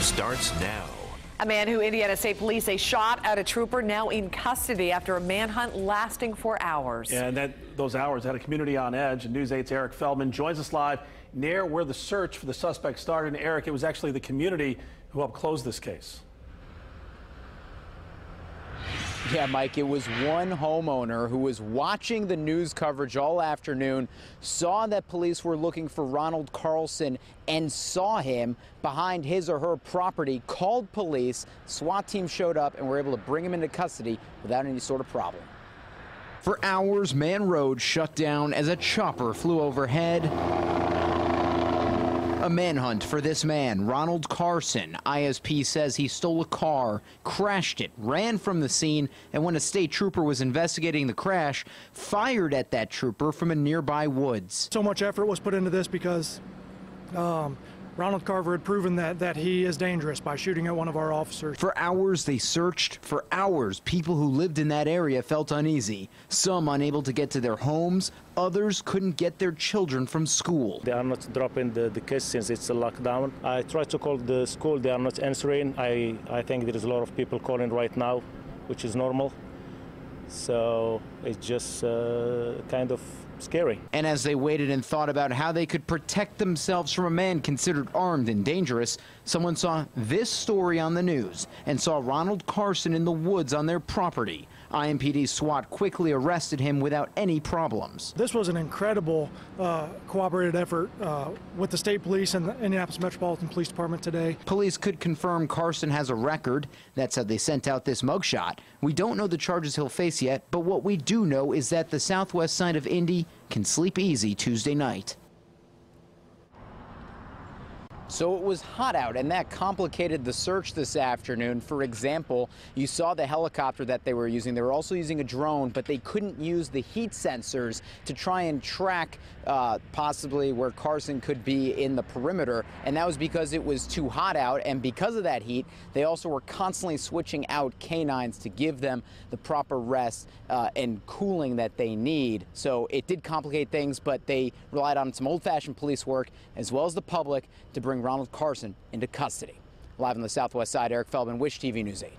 starts now. A man who Indiana State Police say shot at a trooper now in custody after a manhunt lasting for hours. Yeah, and those hours had a community on edge. And News 8's Eric Feldman joins us live near where the search for the suspect started. And Eric, it was actually the community who helped close this case. Yeah, Mike, it was one homeowner who was watching the news coverage all afternoon, saw that police were looking for Ronald Carlson and saw him behind his or her property, called police, SWAT team showed up and were able to bring him into custody without any sort of problem. For hours, Man Road shut down as a chopper flew overhead. A manhunt for this man, Ronald Carlson. ISP says he stole a car, crashed it, ran from the scene, and when a state trooper was investigating the crash, fired at that trooper from a nearby woods. So much effort was put into this because Ronald Carver had proven that he is dangerous by shooting at one of our officers. For hours they searched. For hours, people who lived in that area felt uneasy. Some unable to get to their homes, others couldn't get their children from school. They are not dropping the case since it's a lockdown. I tried to call the school, they are not answering. I think there is a lot of people calling right now, which is normal. So it's just kind of scary. And as they waited and thought about how they could protect themselves from a man considered armed and dangerous, someone saw this story on the news and saw Ronald Carlson in the woods on their property. IMPD SWAT quickly arrested him without any problems. This was an incredible cooperated effort with the state police and the Indianapolis Metropolitan Police Department today. Police could confirm Carlson has a record. That's how they sent out this mugshot. We don't know the charges he'll face yet, but what we do know is that the southwest side of Indy can sleep easy Tuesday night. So it was hot out, and that complicated the search this afternoon. For example, you saw the helicopter that they were using. They were also using a drone, but they couldn't use the heat sensors to try and track possibly where Carlson could be in the perimeter, and that was because it was too hot out. And because of that heat, they also were constantly switching out canines to give them the proper rest and cooling that they need. So it did complicate things, but they relied on some old-fashioned police work as well as the public to bring Ronald Carlson into custody. Live on the southwest side, Eric Feldman, WISH TV News 8.